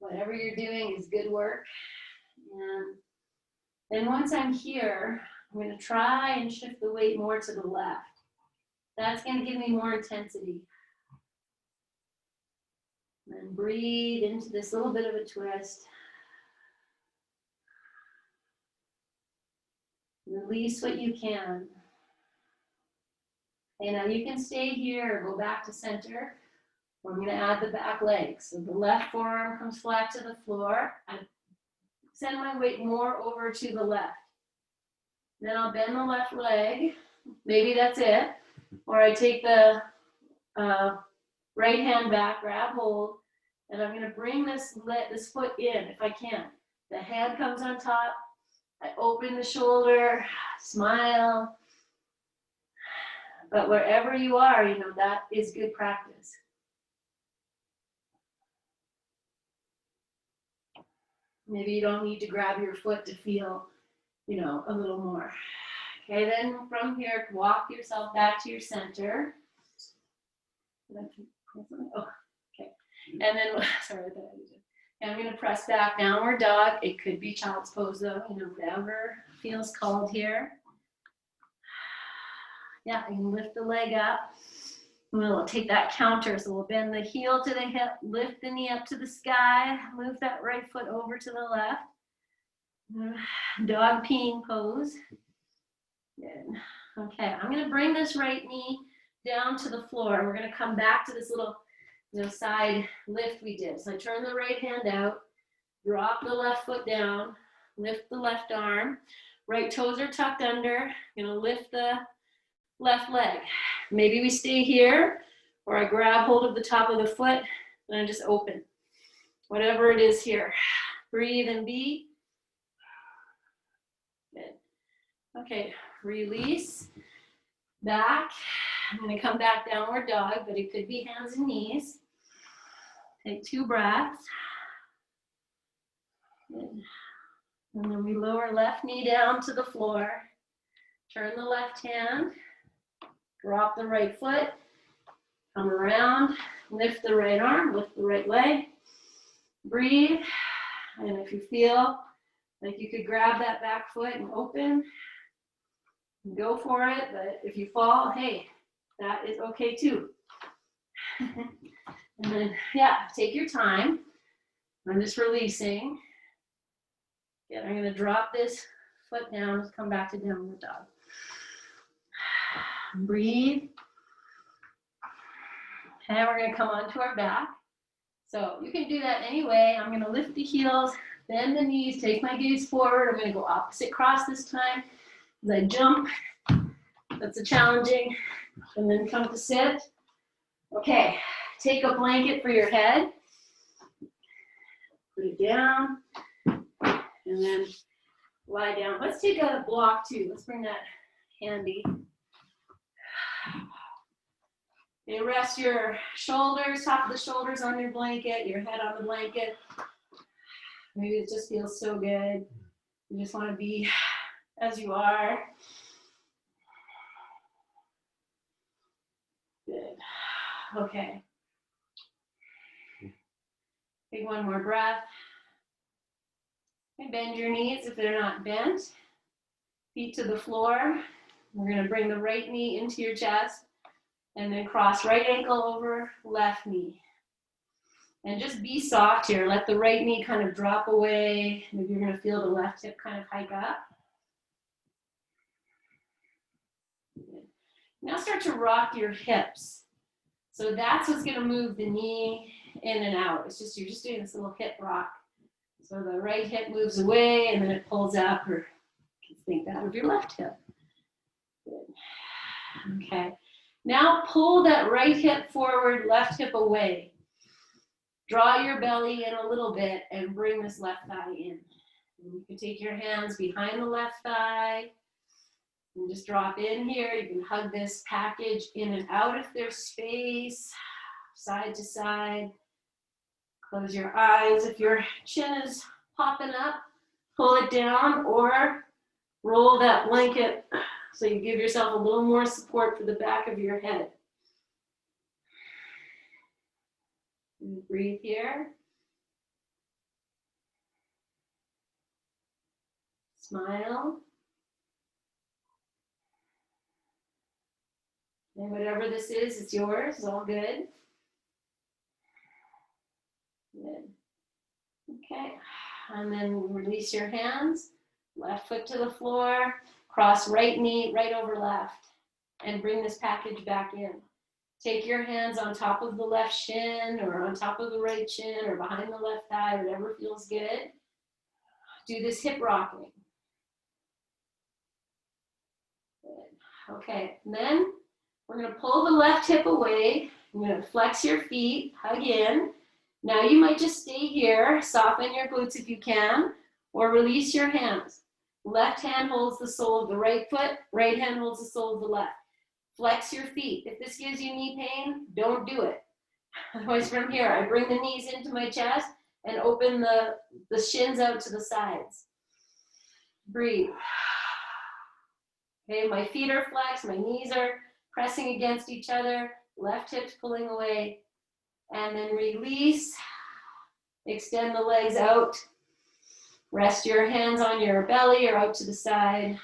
Whatever you're doing is good work. And then once I'm here, I'm going to try and shift the weight more to the left. That's going to give me more intensity. And breathe into this little bit of a twist. Release what you can. Okay, now you can stay here or go back to center. Or I'm going to add the back leg. So the left forearm comes flat to the floor. I send my weight more over to the left. Then I'll bend the left leg. Maybe that's it. Or I take the right hand back, grab hold, and I'm going to bring this foot in if I can. The hand comes on top. I open the shoulder, smile. But wherever you are, you know, that is good practice. Maybe you don't need to grab your foot to feel, you know, a little more. Okay, then from here, walk yourself back to your center. Oh, okay. And then, sorry, I thought I did. And I'm going to press back, downward dog. It could be child's pose though, you know, whatever feels called here. Yeah, I can lift the leg up. We'll take that counter. So we'll bend the heel to the hip, lift the knee up to the sky, move that right foot over to the left. Dog peeing pose. Good. Okay, I'm going to bring this right knee down to the floor. We're going to come back to this little, you know, side lift we did. So I turn the right hand out, drop the left foot down, lift the left arm. Right toes are tucked under. I'm going to lift the left leg. Maybe we stay here, or I grab hold of the top of the foot and I just open. Whatever it is here. Breathe and be. Good. Okay, release. Back. I'm going to come back downward dog, but it could be hands and knees. Take 2 breaths. Good. And then we lower left knee down to the floor. Turn the left hand. Drop the right foot. Come around. Lift the right arm. Lift the right leg. Breathe. And if you feel like you could grab that back foot and open, go for it. But if you fall, hey, that is okay too. And then, yeah, take your time. I'm just releasing. Yeah, I'm going to drop this foot down, come back to downward dog. Breathe. And we're going to come onto our back. So you can do that anyway. I'm going to lift the heels, bend the knees, take my gaze forward. I'm going to go opposite cross this time. As I jump, that's a challenging. And then come to sit. Okay, take a blanket for your head. Put it down. And then lie down. Let's take a block too. Let's bring that handy. You rest your shoulders, top of the shoulders on your blanket, your head on the blanket. Maybe it just feels so good. You just want to be as you are. Good. Okay. Take one more breath. And bend your knees if they're not bent. Feet to the floor. We're going to bring the right knee into your chest. And then cross right ankle over left knee. And just be soft here. Let the right knee kind of drop away. Maybe you're going to feel the left hip kind of hike up. Now start to rock your hips. So that's what's going to move the knee in and out. It's just, you're just doing this little hip rock. So the right hip moves away and then it pulls up, or you can think that of your left hip. Good. Okay. Now pull that right hip forward, left hip away. Draw your belly in a little bit and bring this left thigh in. And you can take your hands behind the left thigh and just drop in here. You can hug this package in and out if there's space, side to side. Close your eyes. If your chin is popping up, pull it down or roll that blanket so you give yourself a little more support for the back of your head. And breathe here. Smile. And whatever this is, it's yours. It's all good. Good. Okay. And then release your hands. Left foot to the floor. Cross right knee right over left. And bring this package back in. Take your hands on top of the left shin or on top of the right shin or behind the left thigh, whatever feels good. Do this hip rocking. Good. Okay, and then we're going to pull the left hip away. I'm going to flex your feet, hug in. Now you might just stay here, soften your glutes if you can, or release your hands. Left hand holds the sole of the right foot, right hand holds the sole of the left. Flex your feet. If this gives you knee pain, don't do it. Otherwise, from here, I bring the knees into my chest and open the shins out to the sides. Breathe. Okay, my feet are flexed, my knees are pressing against each other, left hip's pulling away, and then release. Extend the legs out. Rest your hands on your belly or out to the side,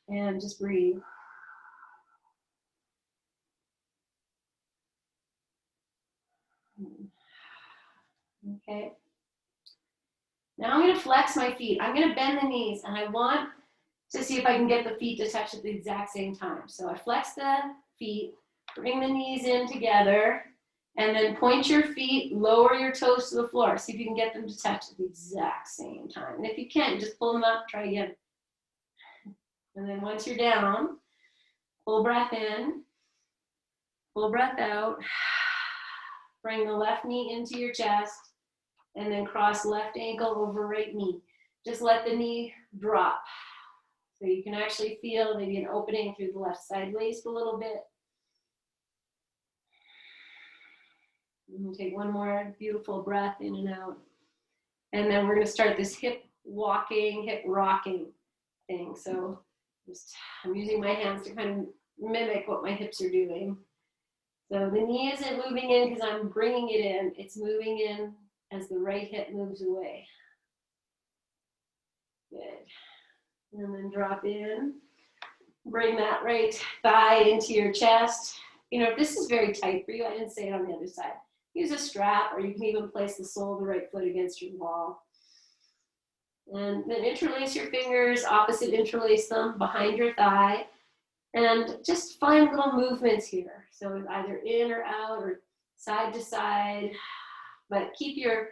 and just breathe. Okay. Now I'm going to flex my feet. I'm going to bend the knees, and I want to see if I can get the feet to touch at the exact same time. So I flex the feet, bring the knees in together, and then point your feet, lower your toes to the floor. See if you can get them to touch at the exact same time. And if you can't, just pull them up, try again. And then once you're down, full breath in, full breath out. Bring the left knee into your chest, and then cross left ankle over right knee. Just let the knee drop. So you can actually feel maybe an opening through the left side waist a little bit. And take one more beautiful breath in and out. And then we're going to start this hip walking, hip rocking thing. So I'm using my hands to kind of mimic what my hips are doing. So the knee isn't moving in because I'm bringing it in. It's moving in as the right hip moves away. Good. And then drop in. Bring that right thigh into your chest. You know, if this is very tight for you, I didn't say it on the other side. Use a strap, or you can even place the sole of the right foot against your wall. And then interlace your fingers, opposite interlace them behind your thigh. And just find little movements here. So either in or out or side to side. But keep your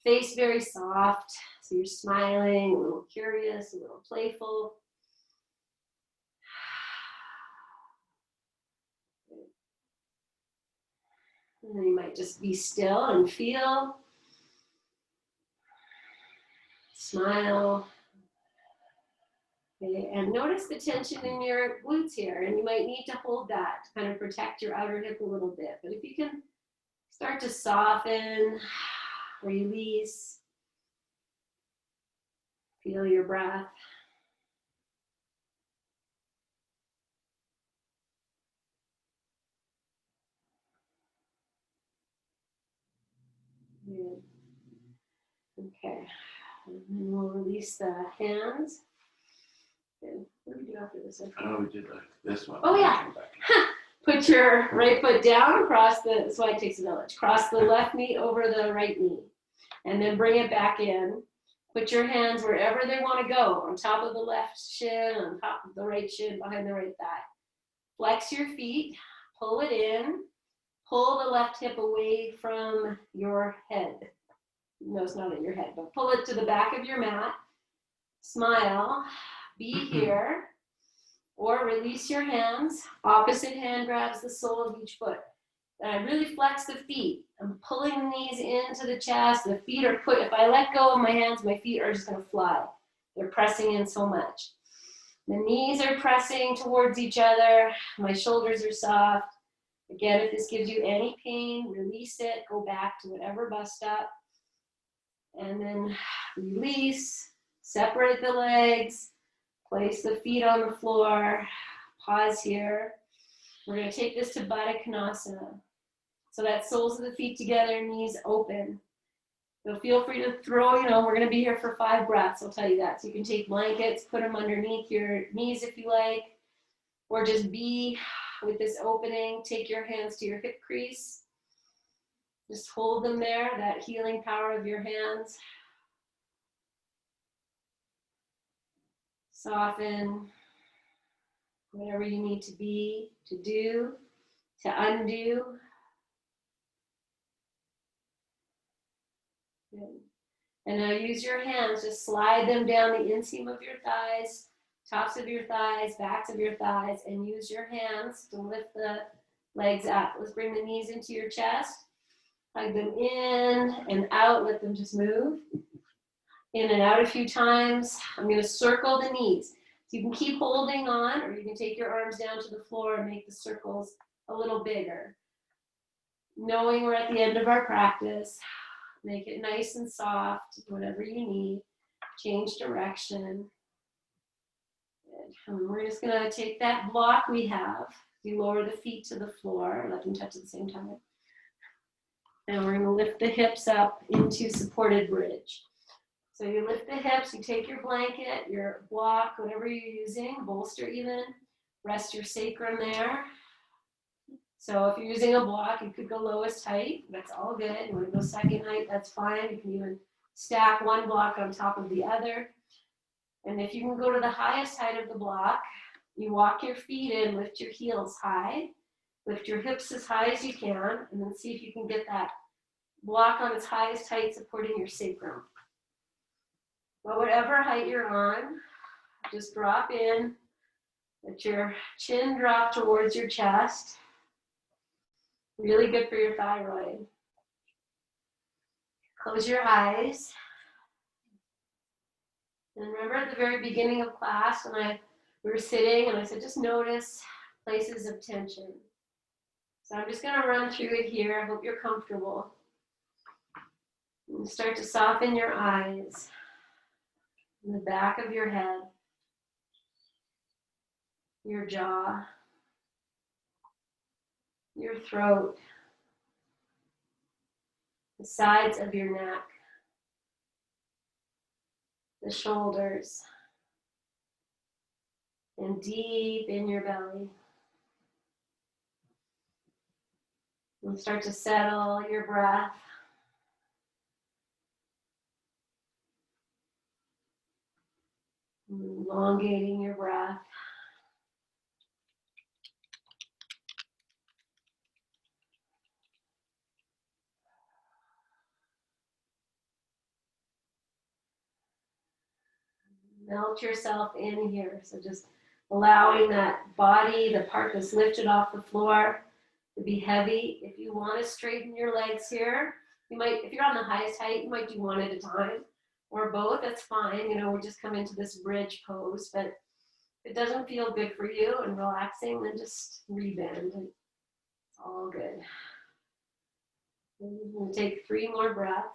face very soft. So you're smiling, a little curious, a little playful. And then you might just be still and feel. Smile. Okay, and notice the tension in your glutes here, and you might need to hold that to kind of protect your outer hip a little bit. But if you can start to soften, release, feel your breath. Good. Okay, and then we'll release the hands. Good. What do we do after this? Oh, we did like this one. Oh, yeah. Put your right foot down, cross the, that's why it takes a village. Cross the left knee over the right knee. And then bring it back in. Put your hands wherever they want to go, on top of the left shin, on top of the right shin, behind the right thigh. Flex your feet, pull it in, pull the left hip away from your head. No, it's not at your head, but pull it to the back of your mat. Smile. Be here. Or release your hands. Opposite hand grabs the sole of each foot. And I really flex the feet. I'm pulling the knees into the chest. The feet are put, if I let go of my hands, my feet are just going to fly. They're pressing in so much. The knees are pressing towards each other. My shoulders are soft. Again, if this gives you any pain, release it. Go back to whatever bust up. And then release. Separate the legs. Place the feet on the floor. Pause here. We're going to take this to Baddha Konasana. So that soles of the feet together, knees open. So feel free to throw, we're going to be here for 5 breaths, I'll tell you that. So you can take blankets, put them underneath your knees if you like, or just be with this opening. Take your hands to your hip crease. Just hold them there, that healing power of your hands. Soften whatever you need to be, to do, to undo. Good. And now use your hands, just slide them down the inseam of your thighs, tops of your thighs, backs of your thighs, and use your hands to lift the legs up. Let's bring the knees into your chest. Hug them in and out, let them just move. In and out a few times. I'm going to circle the knees. So you can keep holding on, or you can take your arms down to the floor and make the circles a little bigger. Knowing we're at the end of our practice, make it nice and soft, whatever you need. Change direction. And we're just going to take that block we have. You lower the feet to the floor, let them touch at the same time. And we're going to lift the hips up into supported bridge. So you lift the hips, you take your blanket, your block, whatever you're using, bolster even, rest your sacrum there. So if you're using a block, you could go lowest height, that's all good. You want to go second height, that's fine. You can even stack one block on top of the other. And if you can go to the highest height of the block, you walk your feet in, lift your heels high, lift your hips as high as you can, and then see if you can get that block on its highest height supporting your sacrum. But whatever height you're on, just drop in, let your chin drop towards your chest. Really good for your thyroid. Close your eyes. And remember at the very beginning of class when we were sitting and I said, just notice places of tension. So I'm just going to run through it here. I hope you're comfortable. And start to soften your eyes. In the back of your head, your jaw, your throat, the sides of your neck, the shoulders, and deep in your belly. And start to settle your breath. Elongating your breath. Melt yourself in here. So just allowing that body, the part that's lifted off the floor, to be heavy. If you want to straighten your legs here, you might, if you're on the highest height, you might do one at a time or both. That's fine. We're just coming to this bridge pose, but if it doesn't feel good for you and relaxing, then just rebend. It's all good. We'll take 3 more breaths.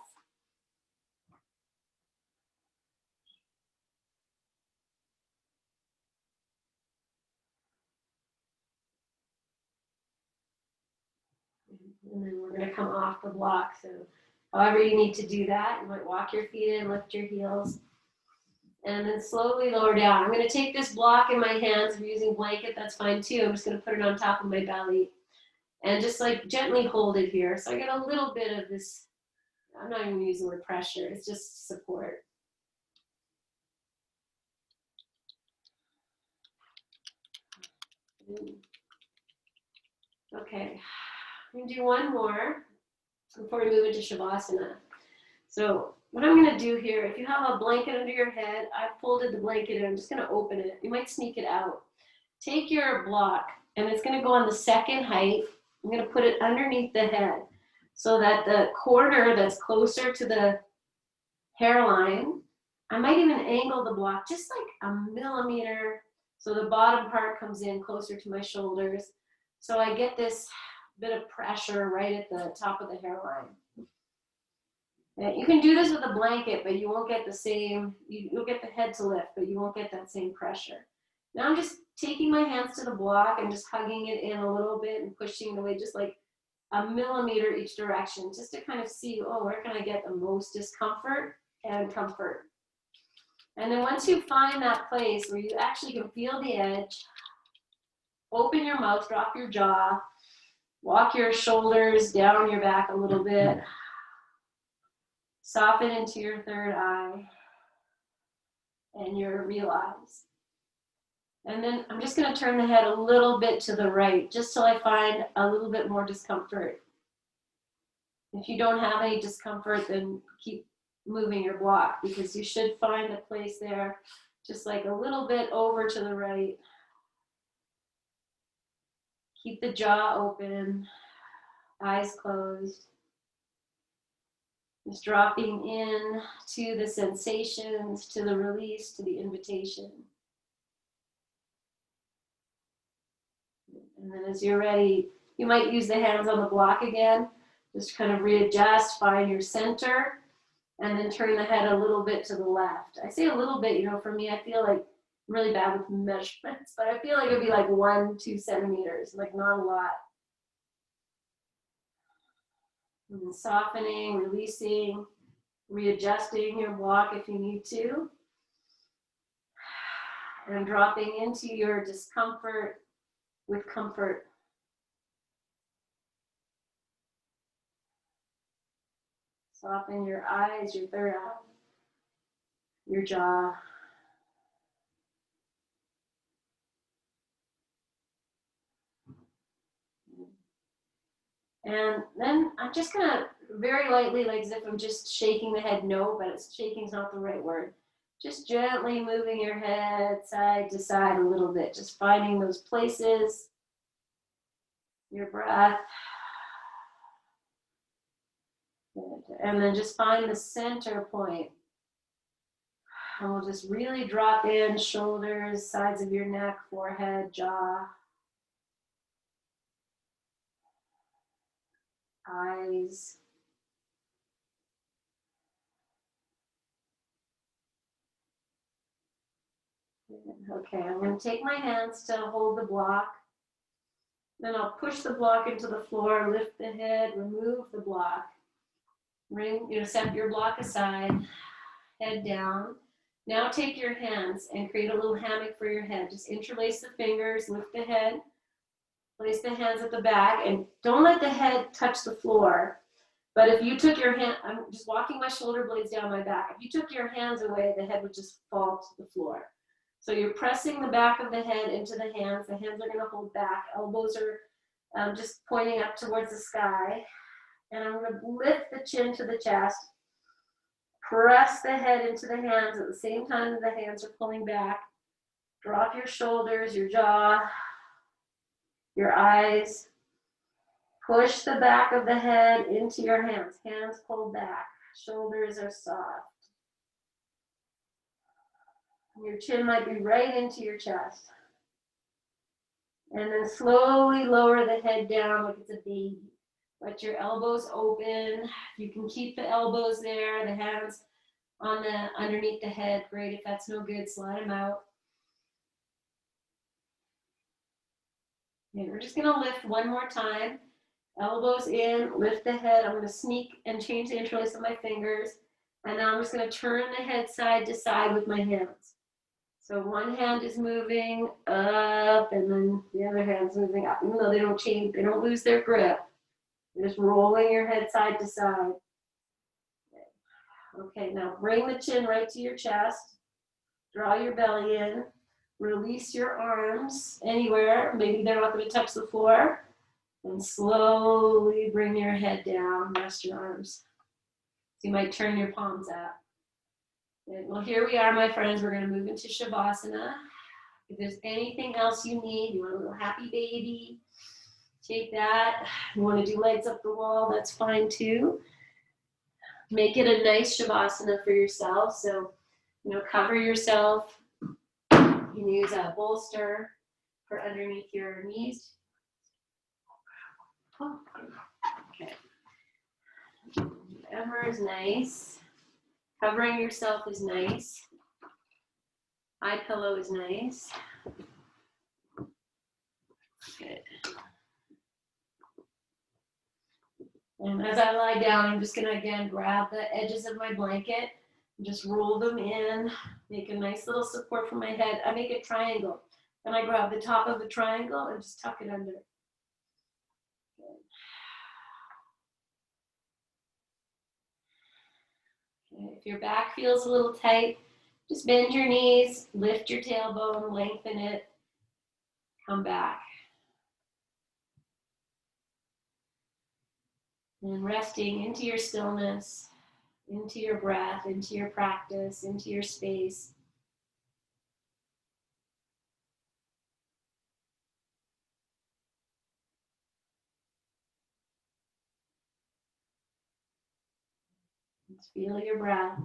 And then we're going to come off the block. So however you need to do that, you might walk your feet in, lift your heels, and then slowly lower down. I'm going to take this block in my hands. If you're using a blanket, that's fine too. I'm just going to put it on top of my belly and just like gently hold it here. So I get a little bit of this, I'm not even using the word pressure, it's just support. Okay, I'm going to do one more before we move into Shavasana. So what I'm going to do here, if you have a blanket under your head, I've folded the blanket and I'm just going to open it. You might sneak it out. Take your block, and it's going to go on the second height. I'm going to put it underneath the head so that the corner that's closer to the hairline, I might even angle the block just like a millimeter so the bottom part comes in closer to my shoulders. So I get this bit of pressure right at the top of the hairline. And you can do this with a blanket, but you won't get the same, you'll get the head to lift, but you won't get that same pressure. Now I'm just taking my hands to the block and just hugging it in a little bit and pushing it away just like a millimeter each direction, just to kind of see, oh, where can I get the most discomfort and comfort. And then once you find that place where you actually can feel the edge, open your mouth, drop your jaw, walk your shoulders down your back a little bit, soften into your third eye and your real eyes. And then I'm just going to turn the head a little bit to the right, just till I find a little bit more discomfort. If you don't have any discomfort, then keep moving your block, because you should find a place there, just like a little bit over to the right. Keep the jaw open, eyes closed. Just dropping in to the sensations, to the release, to the invitation. And then as you're ready, you might use the hands on the block again. Just kind of readjust, find your center, and then turn the head a little bit to the left. I say a little bit, you know, for me, I feel like I'm really bad with measurements, but I feel like it'd be like 1-2 centimeters, like not a lot. And then softening, releasing, readjusting your block if you need to. And dropping into your discomfort with comfort. Soften your eyes, your third eye, your jaw. And then I'm just gonna very lightly, like as if I'm just shaking the head, no, but shaking is not the right word. Just gently moving your head side to side a little bit, just finding those places, your breath. And then just find the center point. And we'll just really drop in, shoulders, sides of your neck, forehead, jaw, eyes. Okay, I'm going to take my hands to hold the block. Then I'll push the block into the floor, lift the head, remove the block. Set your block aside, head down. Now take your hands and create a little hammock for your head. Just interlace the fingers, lift the head, place the hands at the back, and don't let the head touch the floor. But if you took your hand, I'm just walking my shoulder blades down my back. If you took your hands away, the head would just fall to the floor. So you're pressing the back of the head into the hands. The hands are going to hold back. Elbows are just pointing up towards the sky. And I'm going to lift the chin to the chest. Press the head into the hands at the same time that the hands are pulling back. Drop your shoulders, your jaw, your eyes. Push the back of the head into your hands. Hands pulled back. Shoulders are soft. Your chin might be right into your chest. And then slowly lower the head down like it's a baby. Let your elbows open. You can keep the elbows there, the hands on the underneath the head. Great. If that's no good, slide them out. Okay, we're just going to lift one more time. Elbows in, lift the head. I'm going to sneak and change the interlace of my fingers. And now I'm just going to turn the head side to side with my hands. So one hand is moving up, and then the other hand's moving up. Even though they don't change, they don't lose their grip. You're just rolling your head side to side. Okay, now bring the chin right to your chest. Draw your belly in. Release your arms anywhere. Maybe they're not going to touch the floor. And slowly bring your head down. Rest your arms. you might turn your palms up. And, well, here we are, my friends. We're going to move into Shavasana. If there's anything else you need, you want a little happy baby, take that. You want to do legs up the wall, that's fine too. Make it a nice Shavasana for yourself. So, cover yourself. You can use a bolster for underneath your knees. Oh, okay. Whatever is nice. Covering yourself is nice. Eye pillow is nice. Good. And as I lie down, I'm just going to, again, grab the edges of my blanket and just roll them in, make a nice little support for my head. I make a triangle. And I grab the top of the triangle and just tuck it under. Okay. If your back feels a little tight, just bend your knees, lift your tailbone, lengthen it, come back. And resting into your stillness, into your breath, into your practice, into your space. Just feel your breath.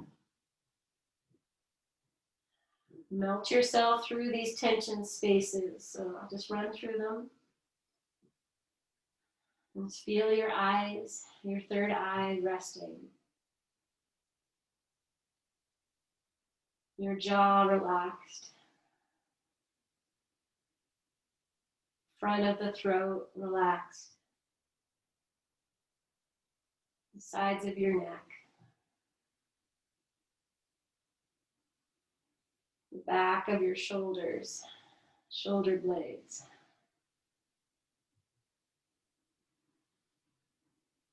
Melt yourself through these tension spaces. So I'll just run through them. Just feel your eyes, your third eye resting. Your jaw relaxed. Front of the throat relaxed. The sides of your neck. The back of your shoulders, shoulder blades.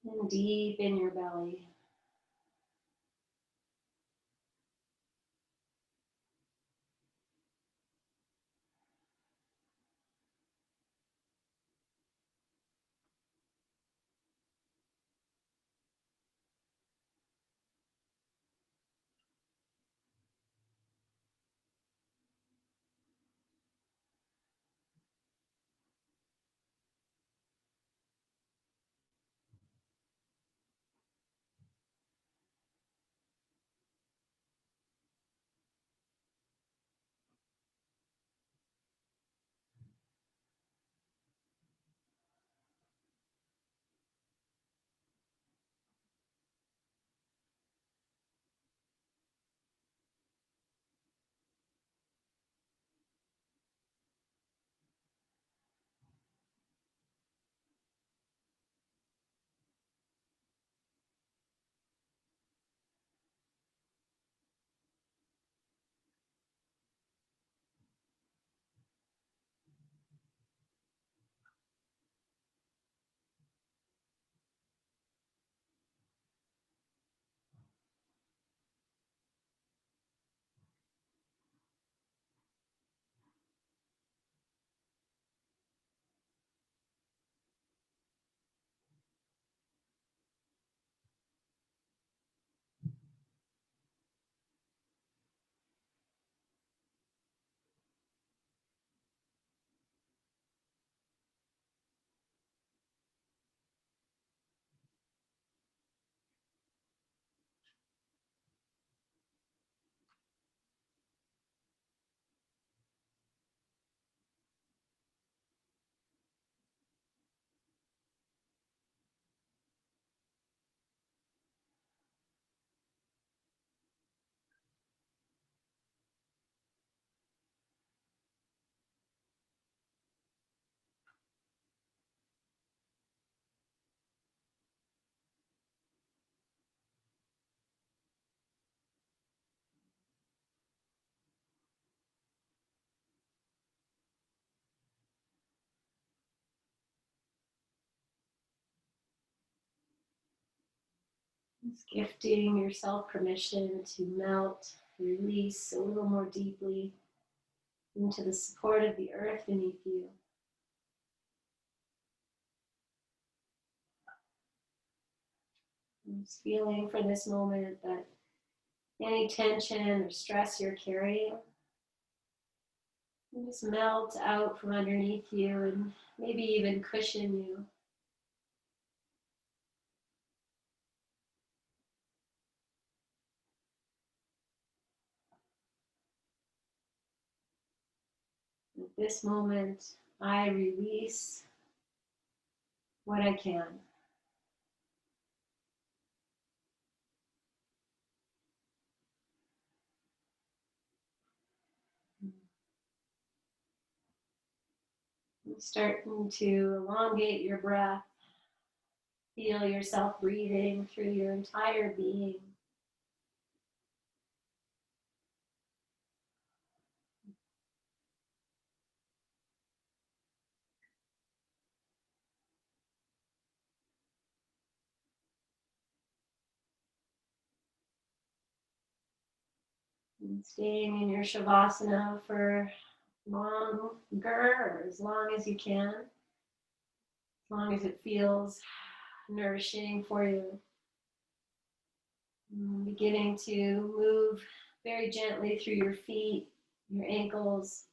And deep in your belly. Just gifting yourself permission to melt, release a little more deeply into the support of the earth beneath you. I'm just feeling for this moment that any tension or stress you're carrying can just melt out from underneath you and maybe even cushion you. At this moment, I release what I can. Starting to elongate your breath. Feel yourself breathing through your entire being. And staying in your Shavasana for longer, or as long as you can, as long as it feels nourishing for you. And beginning to move very gently through your feet, your ankles,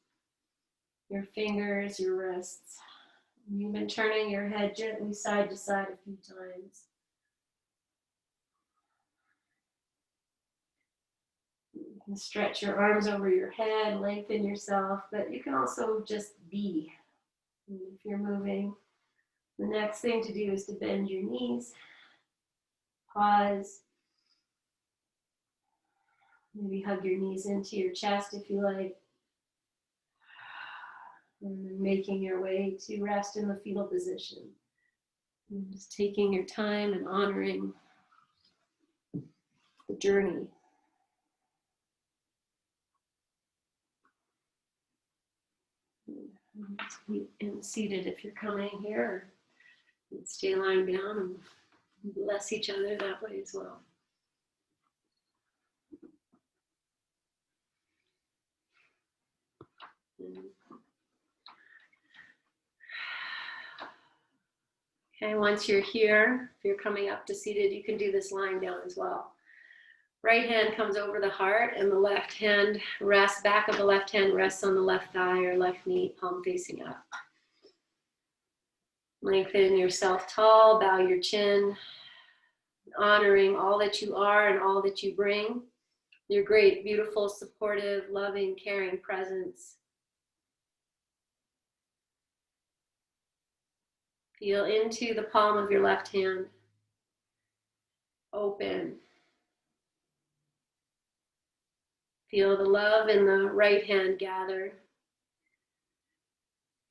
your fingers, your wrists. You've been turning your head gently side to side a few times. You can stretch your arms over your head, lengthen yourself, but you can also just be. And if you're moving, the next thing to do is to bend your knees, pause, maybe hug your knees into your chest if you like, and then making your way to rest in the fetal position. And just taking your time and honoring the journey. And seated if you're coming here, and stay lying down and bless each other that way as well. Okay, once you're here, if you're coming up to seated, you can do this lying down as well. Right hand comes over the heart and the left hand rests, back of the left hand rests on the left thigh or left knee, palm facing up. Lengthen yourself tall, bow your chin, honoring all that you are and all that you bring. Your great, beautiful, supportive, loving, caring presence. Feel into the palm of your left hand. Open. Feel the love in the right hand gather.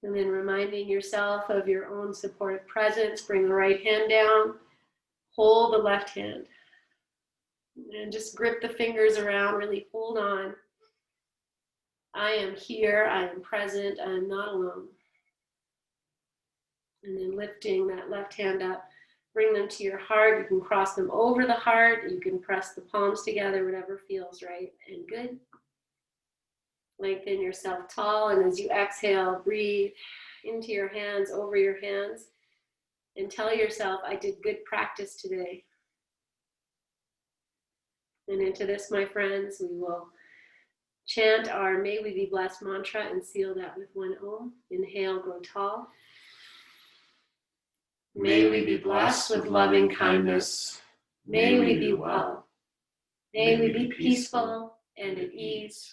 And then reminding yourself of your own supportive presence, bring the right hand down, hold the left hand. And just grip the fingers around, really hold on. I am here, I am present, I am not alone. And then lifting that left hand up, bring them to your heart. You can cross them over the heart, you can press the palms together, whatever feels right and good. Lengthen yourself tall, and as you exhale, breathe into your hands, over your hands, and tell yourself, I did good practice today. And into this, my friends, we will chant our May We Be Blessed mantra and seal that with one Om. Inhale, grow tall. May we be blessed with loving kindness. May we be well. May we be peaceful and at ease.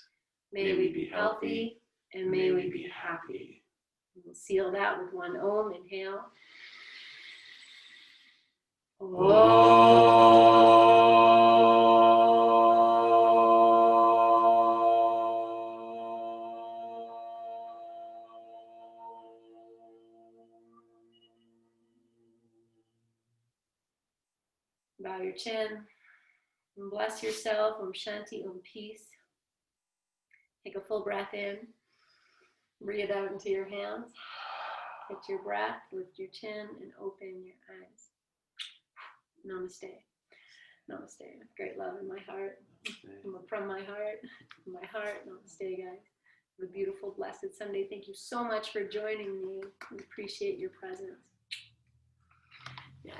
May we be healthy and may we be happy. We'll seal that with one Om. Inhale. Bow your chin and bless yourself. Om Shanti, Om Peace. Take a full breath in. Breathe out into your hands. Catch your breath, lift your chin, and open your eyes. Namaste. Namaste. Great love in my heart. From my heart. Namaste, guys. Have a beautiful, blessed Sunday. Thank you so much for joining me. We appreciate your presence. Yeah.